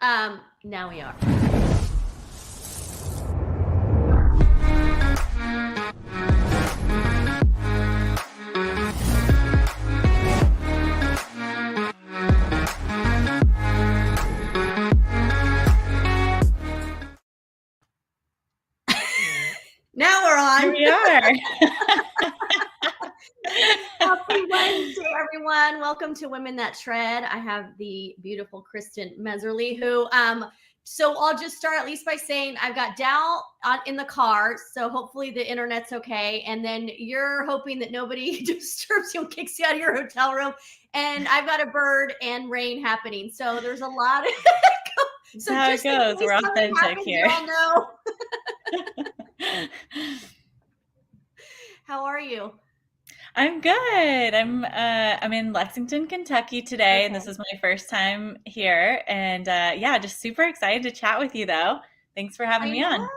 Now we are. Now we're on. Here we are. Happy Wednesday, everyone. Welcome to Women That Shred. I have the beautiful Kristin Messerli, who, so I'll just start at least by saying I've got Dal in the car, so hopefully the internet's okay. And then you're hoping that nobody disturbs you and kicks you out of your hotel room. And I've got a bird and rain happening. So there's a lot of, so how it goes. We're authentic here. You all know. How are you? I'm good. I'm in Lexington, Kentucky today, and this is my first time here. And yeah, just super excited to chat with you, though. Thanks for having me on.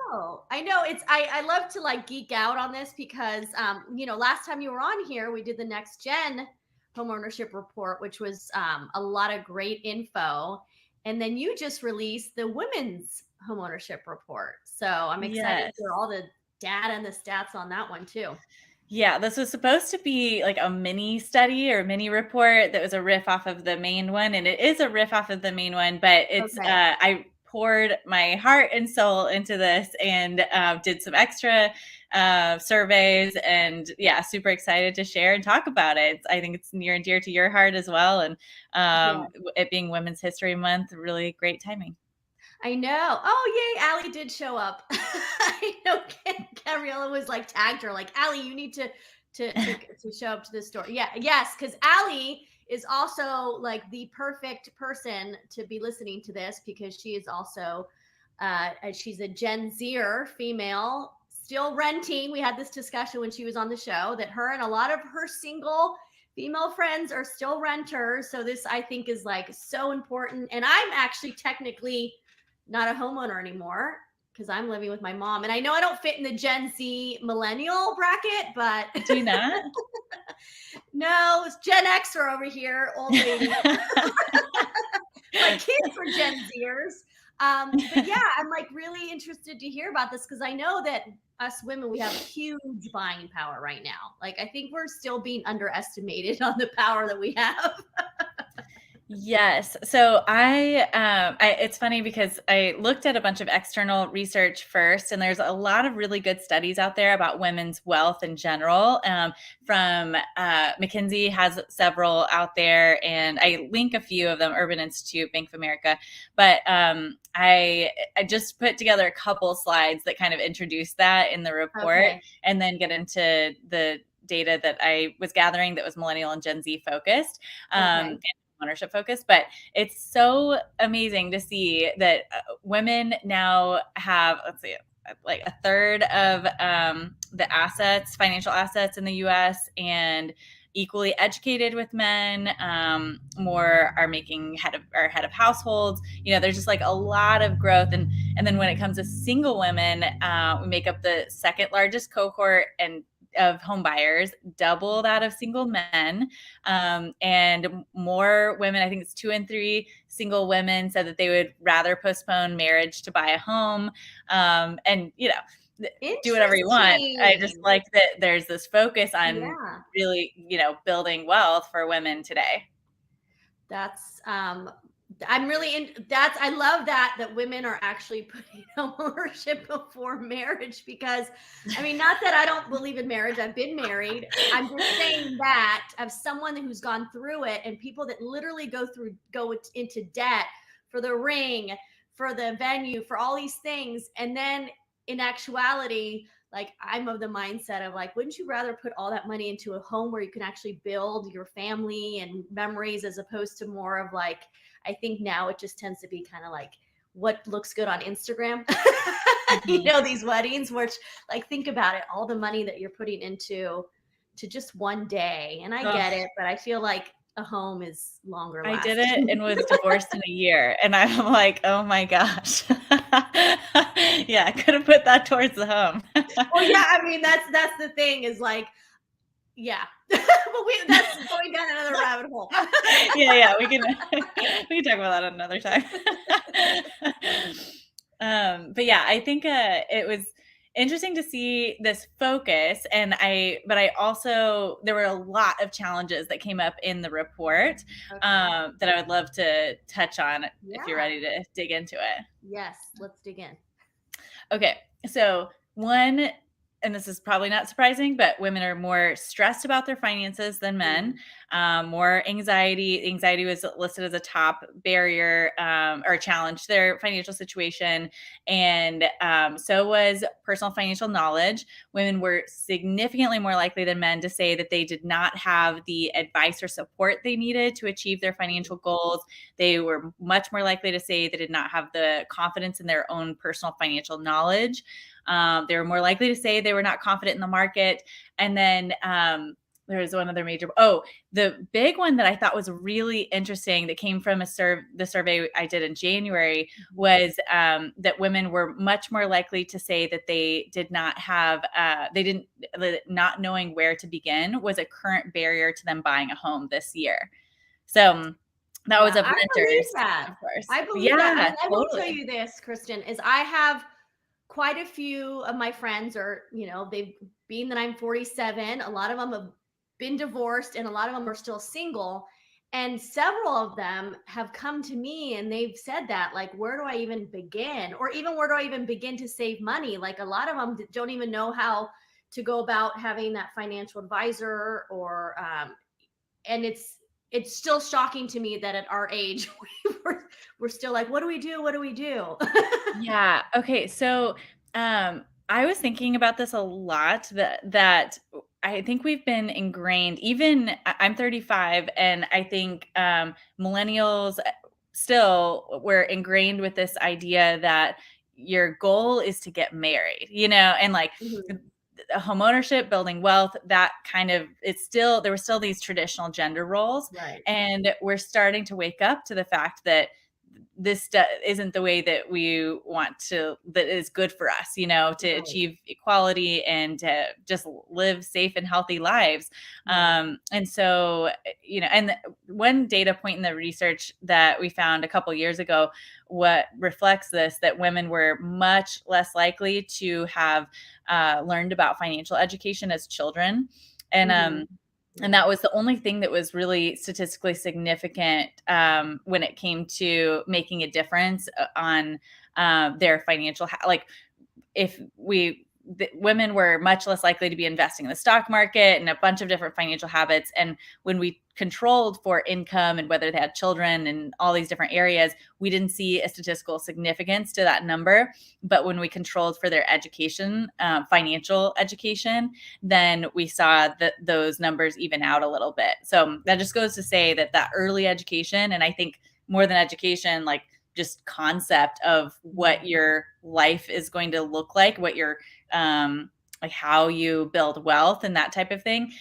I know. I love to like geek out on this because last time you were on here, we did the next gen homeownership report, which was a lot of great info. And then you just released the women's homeownership report. So I'm excited for all the data and the stats on that one too. Yeah, this was supposed to be like a mini study or mini report that was a riff off of the main one. And it is a riff off of the main one, but it's, I poured my heart and soul into this and did some extra surveys, and yeah, super excited to share and talk about it. I think it's near and dear to your heart as well. And it being Women's History Month, really great timing. I know. Oh, yay. Allie did show up. I know Gabriella was like tagged her like, Allie, you need to show up to this store. Yeah. Yes. Cause Allie is also like the perfect person to be listening to this because she is also, she's a Gen Zer female still renting. We had this discussion when she was on the show that her and a lot of her single female friends are still renters. So this I think is like so important. And I'm actually technically not a homeowner anymore because I'm living with my mom. And I know I don't fit in the Gen Z millennial bracket, but do you not? No, it's Gen Xer over here, old lady. My kids are Gen Zers. But yeah, I'm like really interested to hear about this because I know that us women, we have huge buying power right now. Like I think we're still being underestimated on the power that we have. Yes. So it's funny because I looked at a bunch of external research first, and there's a lot of really good studies out there about women's wealth in general. From McKinsey has several out there, and I link a few of them, Urban Institute, Bank of America. But I just put together a couple slides that kind of introduce that in the report, and then get into the data that I was gathering that was millennial and Gen Z focused. Ownership focus, but it's so amazing to see that women now have, let's see, like a third of the assets, financial assets in the U.S., and equally educated with men. More are making head of households. There's just like a lot of growth, and then when it comes to single women, we make up the second largest cohort and of home buyers, double that of single men, and more women. I think it's 2 in 3 single women said that they would rather postpone marriage to buy a home. And do whatever you want. I just like that there's this focus on really, building wealth for women today. That's I'm really I love that women are actually putting homeownership before marriage because I mean, not that I don't believe in marriage. I've been married. I'm just saying that of someone who's gone through it, and people that literally go into debt for the ring, for the venue, for all these things. And then in actuality, like I'm of the mindset of like, wouldn't you rather put all that money into a home where you can actually build your family and memories as opposed to more of like, I think now it just tends to be kind of like what looks good on Instagram, these weddings, which like, think about it, all the money that you're putting into just one day. And I get it, but I feel like a home is longer lasting. I did it and was divorced in a year. And I'm like, oh my gosh. Yeah, I could have put that towards the home. Well, yeah, I mean, that's the thing is like, Yeah. But that's going down another rabbit hole. Yeah, we can talk about that another time. But yeah, I think it was interesting to see this focus, but I also, there were a lot of challenges that came up in the report Okay. that I would love to touch on if you're Yeah. ready to dig into it. Yes, let's dig in. Okay, so one, and this is probably not surprising, but women are more stressed about their finances than men. More anxiety. Anxiety was listed as a top barrier or challenge to their financial situation, and so was personal financial knowledge. Women were significantly more likely than men to say that they did not have the advice or support they needed to achieve their financial goals. They were much more likely to say they did not have the confidence in their own personal financial knowledge. They were more likely to say they were not confident in the market. And then there was one other major. Oh, the big one that I thought was really interesting that came from the survey I did in January was that women were much more likely to say that they did not have, not knowing where to begin was a current barrier to them buying a home this year. So that was of I believe renters, that. of course. I believe that. Yeah, And I will tell totally. you this, Kristen, is I have quite a few of my friends are, they've being that I'm 47, a lot of them have been divorced and a lot of them are still single. And several of them have come to me and they've said that, like, where do I even begin? Or even where do I even begin to save money? Like, a lot of them don't even know how to go about having that financial advisor and it's still shocking to me that at our age we're still like, what do we do, what do we do? Yeah. Okay. So, I was thinking about this a lot, that I think we've been ingrained, even I'm 35, and I think millennials still were ingrained with this idea that your goal is to get married, and like Mhm. homeownership, building wealth, that kind of, there were still these traditional gender roles. Right. And we're starting to wake up to the fact that isn't the way that we want to, that is good for us, to Right. achieve equality and to just live safe and healthy lives. Right. And so, and one data point in the research that we found a couple years ago, what reflects this, that women were much less likely to have learned about financial education as children. And Mhm. and Yeah. that was the only thing that was really statistically significant when it came to making a difference on their financial, like if women were much less likely to be investing in the stock market and a bunch of different financial habits. And when we controlled for income and whether they had children and all these different areas, we didn't see a statistical significance to that number. But when we controlled for their education, financial education, then we saw that those numbers even out a little bit. So that just goes to say that early education, and I think more than education, like just concept of what your life is going to look like, what your like how you build wealth and that type of thing,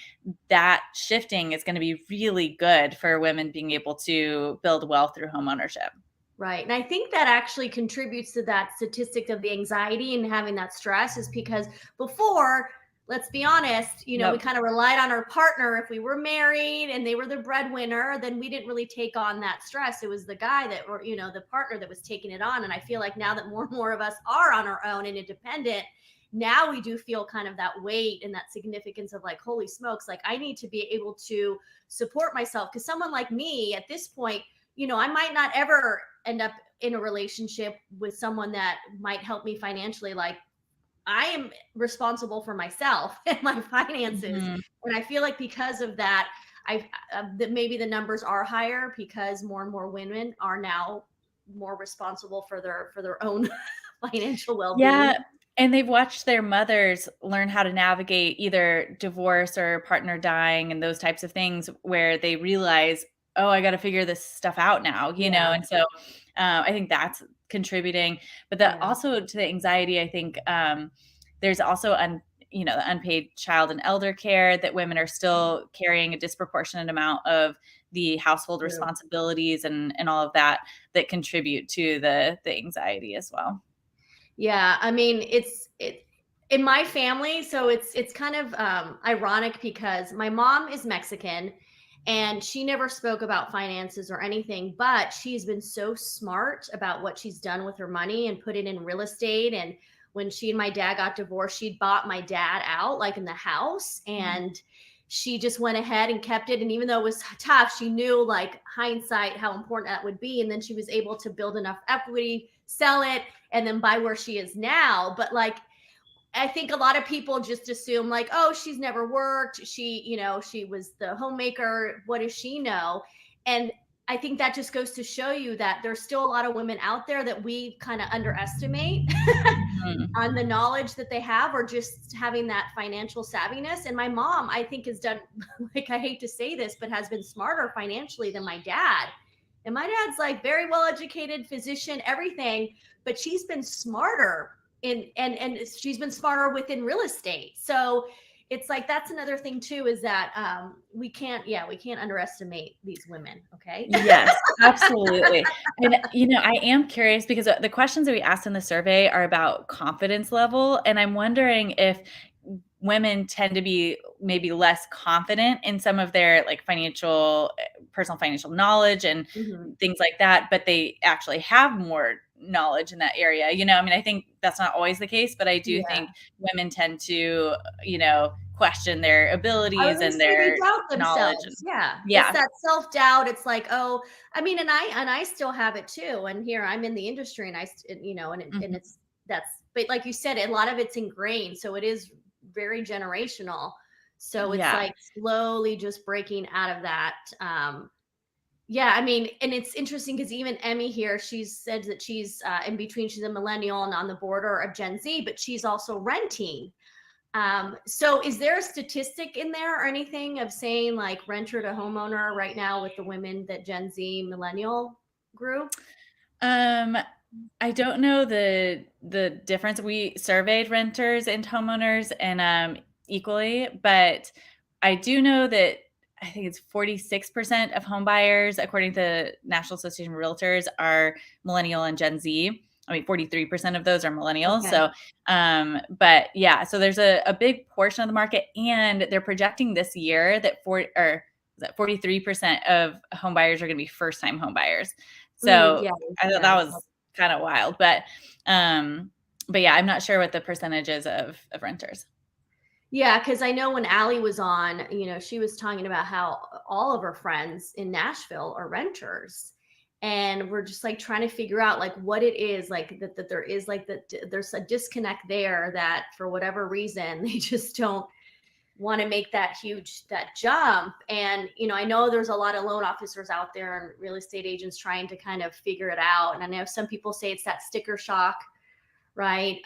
that shifting is going to be really good for women being able to build wealth through home ownership. Right. And I think that actually contributes to that statistic of the anxiety and having that stress, is because before, let's be honest, we Yep. kind of relied on our partner. If we were married and they were the breadwinner, then we didn't really take on that stress. It was the guy that, or, the partner that was taking it on. And I feel like now that more and more of us are on our own and independent, now we do feel kind of that weight and that significance of like, holy smokes, like I need to be able to support myself. Because someone like me at this point, I might not ever end up in a relationship with someone that might help me financially. Like, I am responsible for myself and my finances. Mhm. And I feel like because of that, that maybe the numbers are higher because more and more women are now more responsible for their own financial Yeah. well-being. And they've watched their mothers learn how to navigate either divorce or partner dying and those types of things, where they realize, oh, I got to figure this stuff out now, Yeah. And so I think that's contributing. But Yeah. also to the anxiety, I think there's also the unpaid child and elder care, that women are still carrying a disproportionate amount of the household True. responsibilities and all of that contribute to the anxiety as well. Yeah, I mean, in my family, so it's kind of ironic because my mom is Mexican and she never spoke about finances or anything, but she's been so smart about what she's done with her money and put it in real estate. And when she and my dad got divorced, she'd bought my dad out, like in the house, and she just went ahead and kept it. And even though it was tough, she knew, like, hindsight, how important that would be. And then she was able to build enough equity, sell it, and then buy where she is now. But like, I think a lot of people just assume, like, oh, she's never worked. She was the homemaker. What does she know? And I think that just goes to show you that there's still a lot of women out there that we kind of underestimate Mhm. on the knowledge that they have, or just having that financial savviness. And my mom, I think, has done, like, I hate to say this, but has been smarter financially than my dad. And my dad's like very well educated, physician, everything, but she's been smarter and she's been smarter within real estate. So it's like, that's another thing too, is that we can't underestimate these women. Okay. Yes, absolutely. And, I am curious because the questions that we asked in the survey are about confidence level. And I'm wondering if women tend to be maybe less confident in some of their like personal financial knowledge and Mhm. things like that, but they actually have more knowledge in that area. I mean, I think that's not always the case, but I do Yeah. think women tend to, question their I was abilities gonna and say they their doubt knowledge. And themselves. Yeah. It's yeah. that self-doubt. It's like, oh, I mean, and I still have it too. And here I'm in the industry, and and Mhm. it's that's but like you said, a lot of it's ingrained. So it is very generational. So it's Yeah. like slowly just breaking out of that. Yeah, I mean, and it's interesting because even Emmy here, she said that she's in between. She's a millennial and on the border of Gen Z, but she's also renting. So is there a statistic in there or anything of saying, like, renter to homeowner right now with the women, that Gen Z millennial group? Um, I don't know the difference. We surveyed renters and homeowners and equally, but I do know that I think it's 46% of home buyers, according to the National Association of Realtors, are millennial and Gen Z. I mean, 43% of those are millennials. Okay. So, but yeah, so there's a big portion of the market, and they're projecting this year that 43% of home buyers are going to be first time home buyers. So Yeah, I thought yeah. that was kind of wild, um, but yeah, I'm not sure what the percentage is of renters. Yeah, because I know when Allie was on, she was talking about how all of her friends in Nashville are renters. And we're just like trying to figure out, like, what it is, like, that there is, like, that there's a disconnect there, that for whatever reason they just don't want to make that jump. And I know there's a lot of loan officers out there and real estate agents trying to kind of figure it out. And I know some people say it's that sticker shock, right?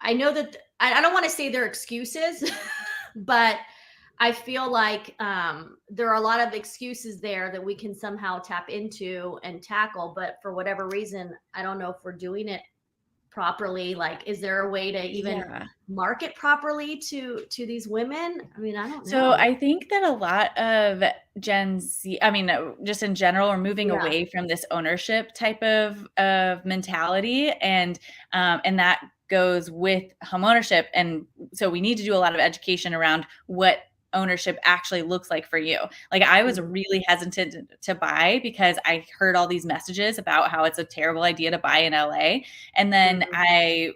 I know that I don't want to say they're excuses, but I feel like there are a lot of excuses there that we can somehow tap into and tackle. But for whatever reason, I don't know if we're doing it properly. Like, is there a way to even Yeah. market properly to these women? I mean, I don't So know. I think that a lot of Gen Z, I mean, just in general, are moving Yeah. away from this ownership type of mentality, and that goes with homeownership. And so we need to do a lot of education around what ownership actually looks like for you. Like I was Mhm. really hesitant to buy because I heard all these messages about how it's a terrible idea to buy in LA, and then Mhm.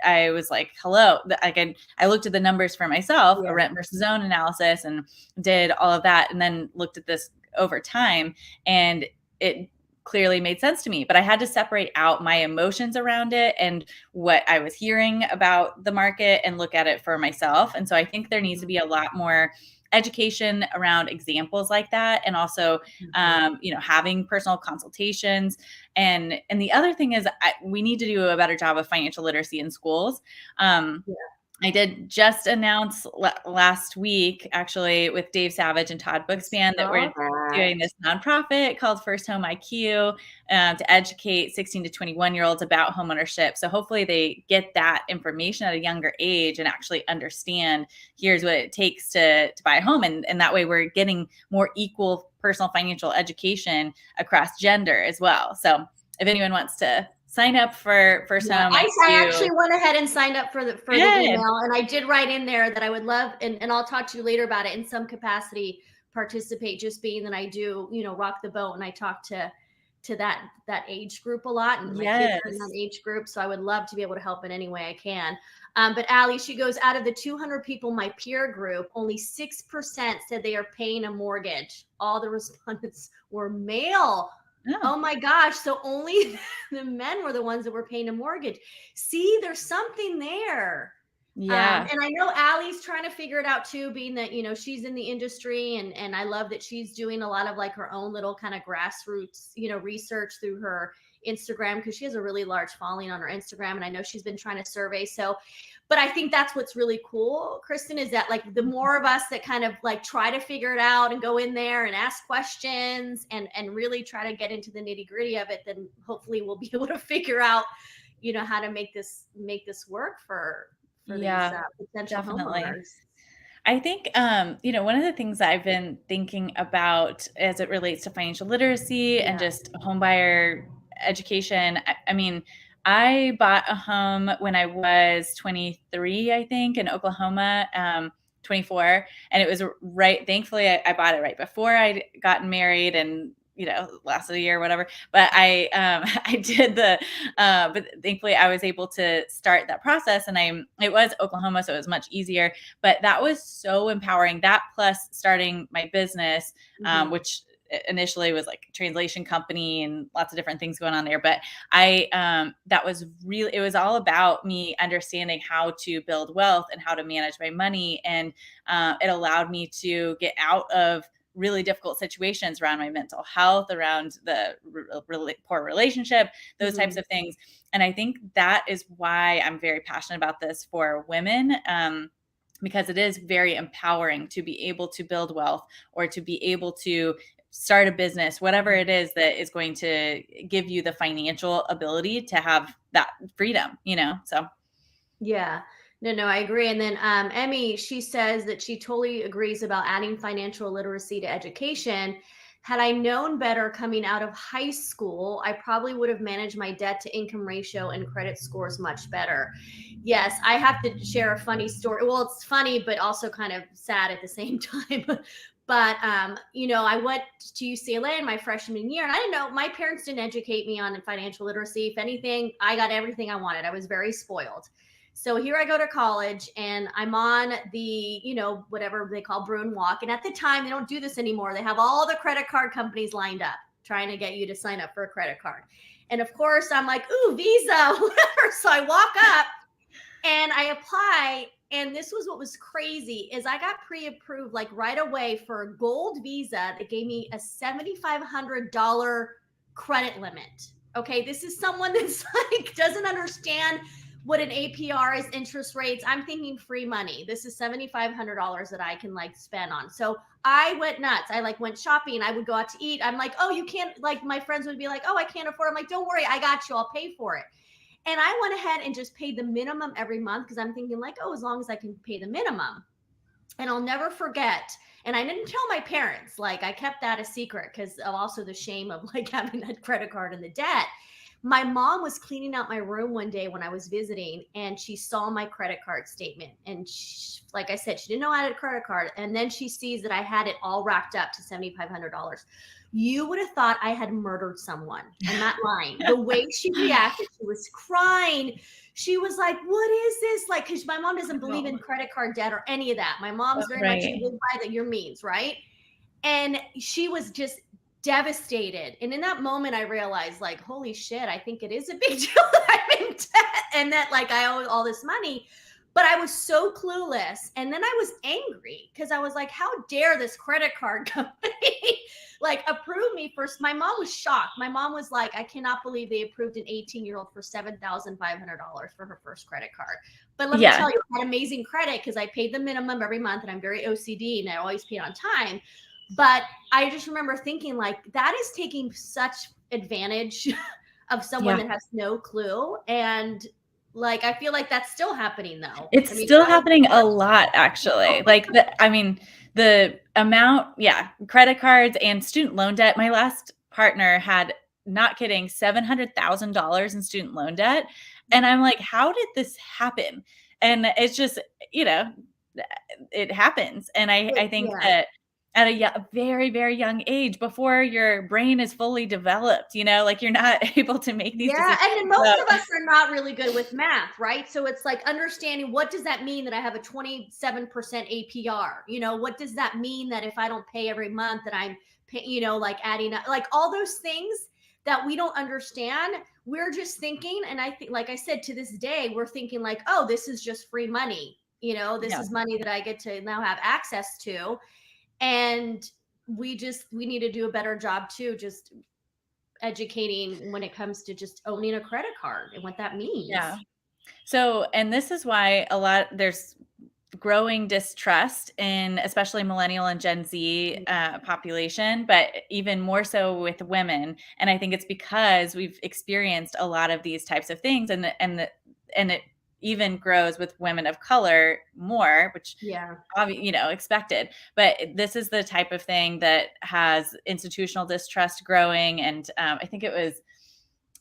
I was like, hello. I looked at the numbers for myself, a Yeah. rent versus own analysis, and did all of that, and then looked at this over time, and it clearly made sense to me. But I had to separate out my emotions around it and what I was hearing about the market and look at it for myself. And so I think there needs to Mhm. be a lot more education around examples like that, and also Mhm. having personal consultations. And the other thing is, we need to do a better job of financial literacy in schools. um, Yeah. I did just announce last week, actually, with Dave Savage and Todd I Bookspan, that saw we're doing that. this nonprofit called First Home IQ, to educate 16 to 21-year-olds about homeownership. So hopefully they get that information at a younger age and actually understand, here's what it takes to buy a home. And that way we're getting more equal personal financial education across gender as well. So if anyone wants to sign up for Yeah, some I actually to went ahead and signed up for the good. email, and I did write in there that I would love, and I'll talk to you later about it in some capacity, participate, just being that I do, rock the boat, and I talk to that age group a lot, and my kids are in that Yes. age group, so I would love to be able to help in any way I can. But Allie, she goes, out of the 200 people in my peer group, only 6% said they are paying a mortgage. All the respondents were male. Oh, Oh my gosh. So only the men were the ones that were paying a mortgage. See, there's something there. yeah. And I know Allie's trying to figure it out too, being that, she's in the industry, and I love that she's doing a lot of like her own little kind of grassroots, research through her Instagram, because she has a really large following on her Instagram. And I know she's been trying to survey. So, but I think that's what's really cool, Kristen, is that like the more of us that kind of like try to figure it out and go in there and ask questions and really try to get into the nitty gritty of it, then hopefully we'll be able to figure out, how to make this work for these Yeah, potential definitely. homeowners. I think, one of the things that I've been thinking about as it relates to financial literacy and Yeah. just homebuyer education, I mean, I bought a home when I was 23, I think, in Oklahoma, 24, and it was right. Thankfully, I bought it right before I'd gotten married, and lasted a year or whatever. But I I did but thankfully I was able to start that process, and it was Oklahoma, so it was much easier. But that was so empowering. That plus starting my business, Mm-hmm. which initially was like a translation company and lots of different things going on there. But that was really, it was all about me understanding how to build wealth and how to manage my money. And it allowed me to get out of really difficult situations around my mental health, around the poor relationship, those types Mm-hmm. of things. And I think that is why I'm very passionate about this for women. Because it is very empowering to be able to build wealth, or to be able to start a business, whatever it is that is going to give you the financial ability to have that freedom. So Yeah. No, I agree. And then Emmy, she says that she totally agrees about adding financial literacy to education. Had I known better coming out of high school, I probably would have managed my debt to income ratio and credit scores much better. Yes, I have to share a funny story. Well, it's funny, but also kind of sad at the same time. But I went to UCLA in my freshman year, and I didn't know, my parents didn't educate me on financial literacy. If anything, I got everything I wanted. I was very spoiled. So here I go to college, and I'm on the, whatever they call Bruin Walk. And at the time, they don't do this anymore. They have all the credit card companies lined up trying to get you to sign up for a credit card. And of course, I'm like, ooh, Visa, whatever. So I walk up and I apply. And this was what was crazy, is I got pre-approved like right away for a gold Visa that gave me a $7,500 credit limit. Okay, this is someone that's like doesn't understand what an APR is, interest rates. I'm thinking free money. This is $7,500 that I can like spend on. So I went nuts. I like went shopping. I would go out to eat. I'm like, oh, you can't, like my friends would be like, oh, I can't afford it. I'm like, don't worry, I got you. I'll pay for it. And I went ahead and just paid the minimum every month, because I'm thinking like, oh, as long as I can pay the minimum. And I'll never forget. And I didn't tell my parents, like I kept that a secret because of also the shame of like having that credit card and the debt. My mom was cleaning out my room one day when I was visiting, and she saw my credit card statement. And she, like I said, she didn't know I had a credit card. And then she sees that I had it all racked up to $7,500. You would have thought I had murdered someone. I'm not lying. The way she reacted, she was crying. She was like, what is this? Like, because my mom doesn't believe in credit card debt or any of that. My mom's very much, you right. live by your means, right? And she was just devastated. And in that moment, I realized, like, holy shit, I think it is a big deal that I'm in debt and that, like, I owe all this money. But I was so clueless. And then I was angry because I was like, how dare this credit card company like approve me first? My mom was shocked. My mom was like, I cannot believe they approved an 18-year-old for $7,500 for her first credit card. But let me Yeah. tell you, I had amazing credit because I paid the minimum every month, and I'm very OCD and I always pay on time. But I just remember thinking, like, that is taking such advantage of someone Yeah. that has no clue. And like, I feel like that's still happening though. It's I mean, still how happening a lot, actually. Like the amount, yeah, credit cards and student loan debt. My last partner had not kidding, $700,000 in student loan debt. And I'm like, how did this happen? And it's just, you know, it happens. And I think Yeah. that at a very, very young age, before your brain is fully developed, like you're not able to make these Yeah, decisions. and then most So, of us are not really good with math, right? So it's like understanding, what does that mean that I have a 27% APR? What does that mean that if I don't pay every month that I'm like adding up, like all those things that we don't understand. We're just thinking, and I think, like I said, to this day, we're thinking like, oh, this is just free money. This yeah. is money that I get to now have access to. And we need to do a better job too, just educating when it comes to just owning a credit card and what that Yeah. means. So, and this is why there's growing distrust in especially millennial and Gen Z population, but even more so with women. And I think it's because we've experienced a lot of these types of things, and it even grows with women of color more, which Yeah. expected. But this is the type of thing that has institutional distrust growing, and I think it was,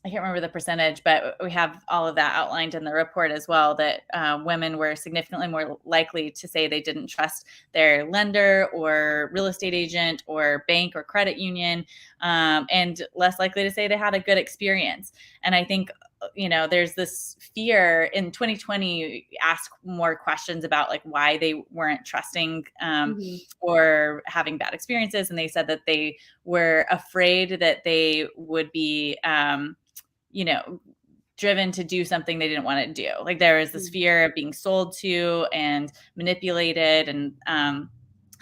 I can't remember the percentage, but we have all of that outlined in the report as well, that women were significantly more likely to say they didn't trust their lender or real estate agent or bank or credit union, and less likely to say they had a good experience. And I think, there's this fear in 2020, ask more questions about like why they weren't trusting Hmm. or having bad experiences. And they said that they were afraid that they would be, driven to do something they didn't want to do. Like there was this fear of being sold to and manipulated. And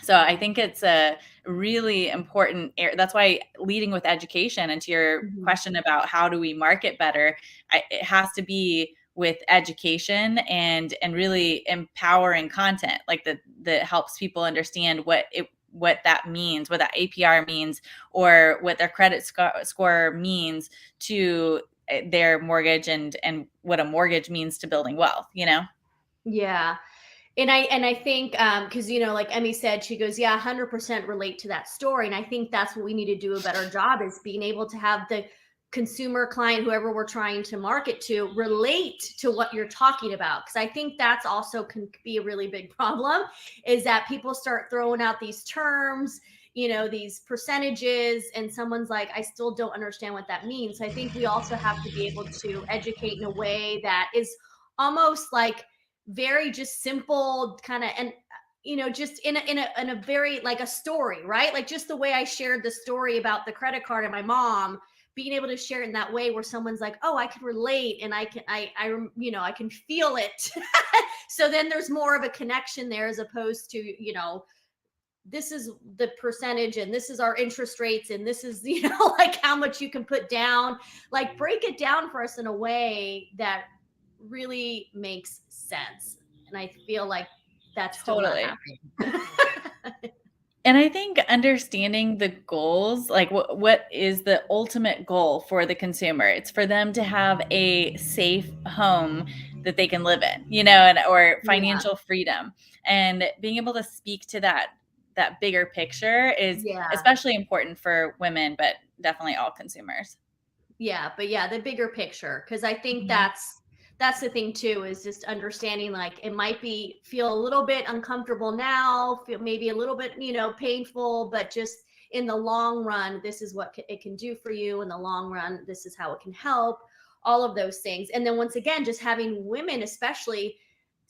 so I think it's a really important that's why leading with education, and to your Hmm. question about how do we market better, it has to be with education and really empowering content, like that helps people understand what that means, what that APR means, or what their credit score means to their mortgage, and what a mortgage means to building wealth. Yeah. And I think, because like Emmy said, she goes, yeah, 100% relate to that story. And I think that's what we need to do a better job, is being able to have the consumer, client, whoever we're trying to market to, relate to what you're talking about. Because I think that's also can be a really big problem, is that people start throwing out these terms, these percentages, and someone's like, I still don't understand what that means. So I think we also have to be able to educate in a way that is almost like very just simple kind of, and just in a very like a story, right? Like just the way I shared the story about the credit card and my mom, being able to share it in that way where someone's like, oh, I can relate, and I can feel it. So then there's more of a connection there, as opposed to, this is the percentage and this is our interest rates and this is, like how much you can put down. Like break it down for us in a way that really makes sense. And I feel like that's still not Totally. happening. And I think understanding the goals, like what is the ultimate goal for the consumer? It's for them to have a safe home that they can live in, or Yeah. financial freedom. And being able to speak to that bigger picture is Yeah. especially important for women, but definitely all consumers. Yeah, but yeah, the bigger picture, because I think Mhm. that's the thing too, is just understanding like it might be feel a little bit uncomfortable now, feel maybe a little bit, painful, but just in the long run, this is what it can do for you. In the long run, this is how it can help. All of those things, and then once again, just having women, especially,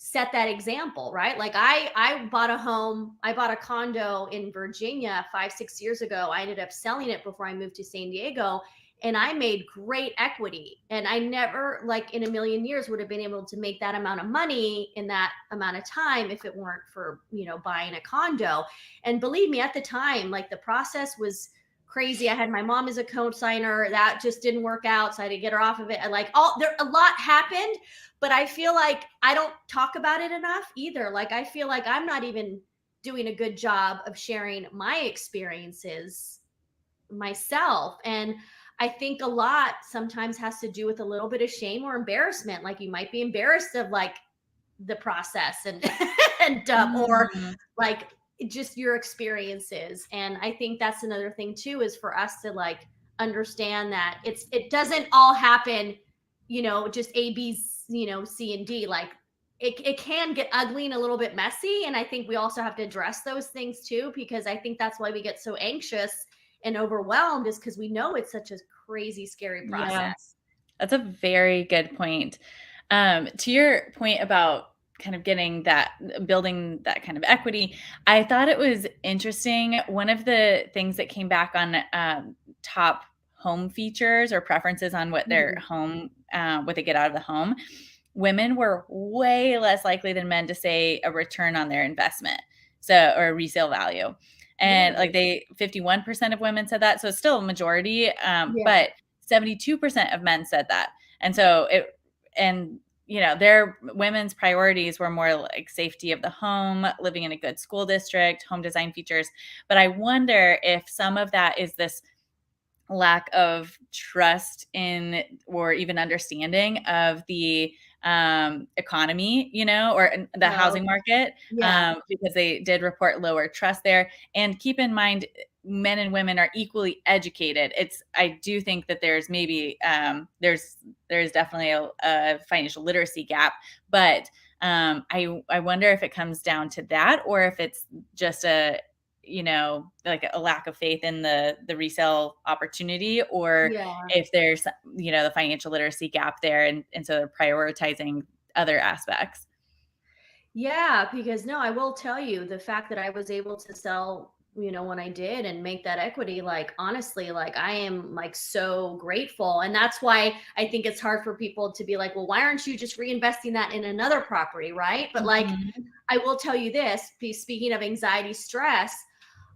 set that example, right? Like I bought a home, I bought a condo in Virginia 5-6 years ago. I ended up selling it before I moved to San Diego, and I made great equity. And I never, like in a million years, would have been able to make that amount of money in that amount of time if it weren't for, buying a condo. And believe me, at the time, like the process was crazy. I had my mom as a co-signer. That just didn't work out. So I had to get her off of it. And like a lot happened, but I feel like I don't talk about it enough either. Like I feel like I'm not even doing a good job of sharing my experiences myself. And I think a lot sometimes has to do with a little bit of shame or embarrassment. Like you might be embarrassed of like the process and or Mm. like just your experiences. And I think that's another thing too, is for us to like understand that it doesn't all happen, just A, B, C and D. Like it can get ugly and a little bit messy. And I think we also have to address those things too, because I think that's why we get so anxious and overwhelmed, is because we know it's such a crazy, scary Yeah. process. That's a very good point. To your point about kind of building that kind of equity, I thought it was interesting. One of the things that came back on top home features or preferences on what their Mhm. home, what they get out of the home, women were way less likely than men to say a return on their investment, so or resale value. And Really? like 51% of women said that. So it's still a majority, Yeah. but 72% of men said that. And so and their women's priorities were more like safety of the home, living in a good school district, home design features. But I wonder if some of that is this lack of trust in or even understanding of the economy, or the Oh, housing market, yeah. because they did report lower trust there. And keep in mind, men and women are equally educated. I do think that there's maybe there's definitely a financial literacy gap, but I wonder if it comes down to that, or if it's just like a lack of faith in the resale opportunity, or Yeah. if there's the financial literacy gap there, and so they're prioritizing other aspects. Yeah, because no, I will tell you, the fact that I was able to sell, when I did and make that equity, like honestly, like I am like so grateful. And that's why I think it's hard for people to be like, well, why aren't you just reinvesting that in another property? Right. But like, Mhm. I will tell you this, speaking of anxiety, stress,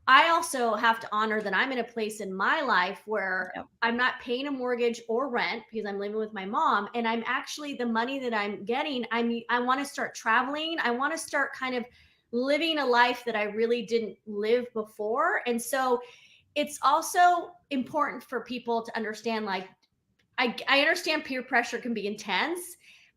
I also have to honor that I'm in a place in my life where Yep. I'm not paying a mortgage or rent because I'm living with my mom, and I'm actually, the money that I'm getting, I want to start traveling. I want to start kind of living a life that I really didn't live before. And so it's also important for people to understand, like, I understand peer pressure can be intense,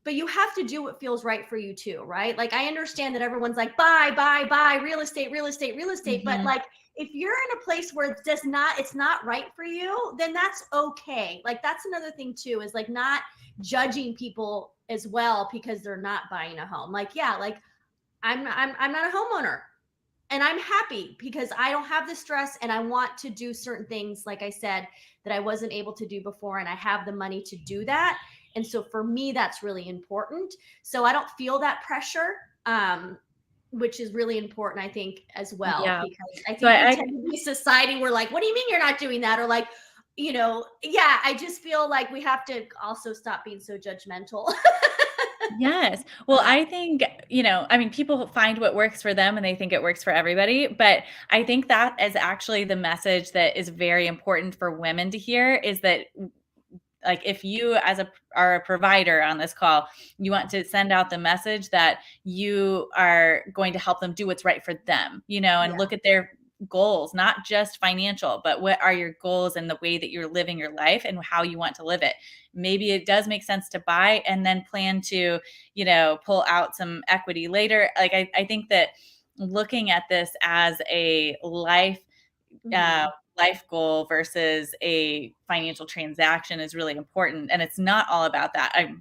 but you have to do what feels right for you too, right? Like I understand that everyone's like, buy, real estate, real estate, real estate. But Mhm. like if you're in a place where it's not right for you, then that's okay. Like that's another thing too, is like not judging people as well because they're not buying a home. Like, yeah, like I'm not a homeowner, and I'm happy because I don't have the stress and I want to do certain things, like I said, that I wasn't able to do before, and I have the money to do that. And so for me, that's really important. So I don't feel that pressure, which is really important, I think, as well, Yeah. because I So think we I tend to be a society where, like, what do you mean you're not doing that? Or like, yeah, I just feel like we have to also stop being so judgmental. Yes. Well, I think, I mean, people find what works for them and they think it works for everybody. But I think that is actually the message that is very important for women to hear, is that, like, if you are a provider on this call, you want to send out the message that you are going to help them do what's right for them, and Yeah. look at their goals, not just financial, but what are your goals and the way that you're living your life and how you want to live it. Maybe it does make sense to buy and then plan to, pull out some equity later. Like, I think that looking at this as a uh, Mhm. life goal versus a financial transaction is really important. And it's not all about that. I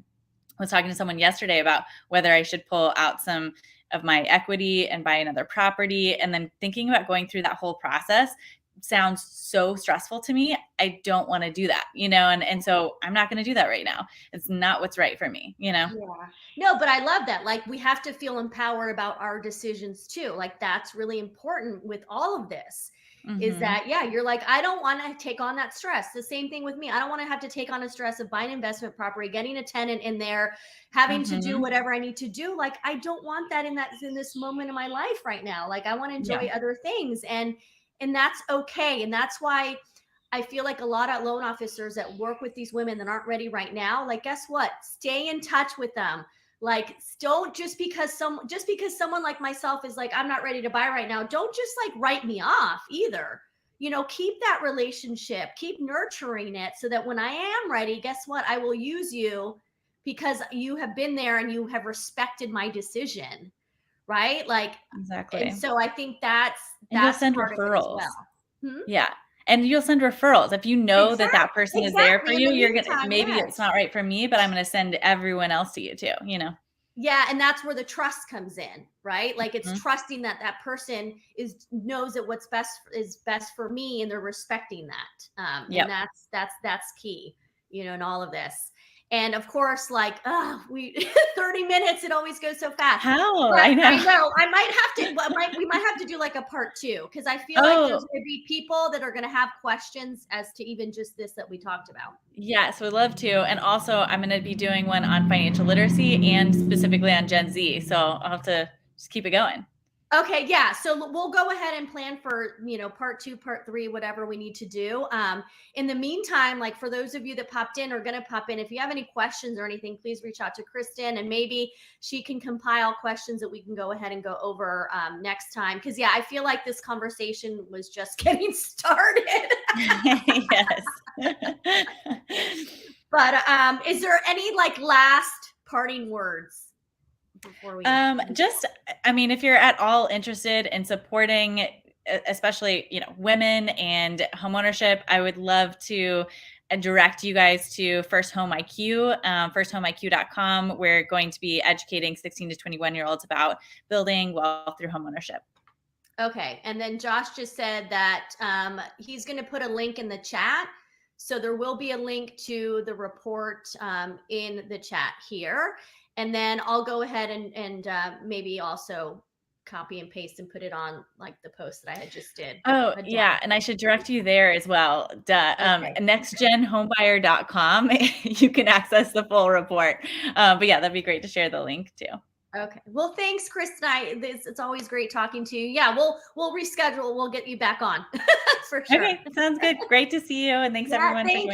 was talking to someone yesterday about whether I should pull out some of my equity and buy another property. And then thinking about going through that whole process sounds so stressful to me. I don't want to do that, and so I'm not going to do that right now. It's not what's right for me. Yeah. No, but I love that. Like we have to feel empowered about our decisions too. Like that's really important with all of this. Is Hmm. that, yeah, you're like, I don't want to take on that stress. The same thing with me. I don't want to have to take on a stress of buying investment property, getting a tenant in there, having to do Hmm. whatever I need to do. Like I don't want that in this moment in my life right now. Like I want to Yeah, enjoy other things, and that's okay. And that's why I feel like a lot of loan officers that work with these women that aren't ready right now, like guess what? Stay in touch with them. Like don't, just because someone like myself is like, I'm not ready to buy right now, don't just like write me off either. Keep that relationship, keep nurturing it so that when I am ready, guess what? I will use you because you have been there and you have respected my decision, right? Like, and exactly. so I think And you'll that's send part of it as referrals. well. Hmm? Yeah. And you'll send referrals. If you know that that person is there for Exactly. In you, the you're gonna, meantime, maybe it's yes. not right for me, but I'm gonna send everyone else to you too, you know? Yeah, and that's where the trust comes in, right? Like it's Mhm. trusting that that person is knows that what's best is best for me, and they're respecting that. And Yep. that's key, in all of this. And of course, like, we 30 minutes, it always goes so fast. How? But I I know. know I might have to. We might have to do like a part two, because I feel like there's Oh, going to be people that are going to have questions as to even just this that we talked about. yes, would love to. And also, I'm gonna be doing one on financial literacy and specifically on Gen Z. So I'll have to just keep it going. Okay, yeah. So we'll go ahead and plan for, part two, part three, whatever we need to do. In the meantime, like for those of you that popped in or going to pop in, if you have any questions or anything, please reach out to Kristen, and maybe she can compile questions that we can go ahead and go over next time. Cause yeah, I feel like this conversation was just getting started. Yes. But is there any like last parting words before we? Just, I mean, if you're at all interested in supporting, especially, women and homeownership, I would love to direct you guys to First Home IQ, firsthomeIQ.com. We're going to be educating 16 to 21-year-olds about building wealth through homeownership. Okay. And then Josh just said that he's going to put a link in the chat. So there will be a link to the report in the chat here. And then I'll go ahead and maybe also copy and paste and put it on like the post that I had just did. Oh, Had yeah, done. and I should direct you there as well. Okay. Nextgenhomebuyer.com. You can access the full report. But yeah, that'd be great to share the link too. Okay. Well, thanks, Kristen. It's always great talking to you. Yeah, we'll reschedule. We'll get you back on for sure. Okay, sounds good. Great to see you, and thanks Yeah, everyone for thank joining. you.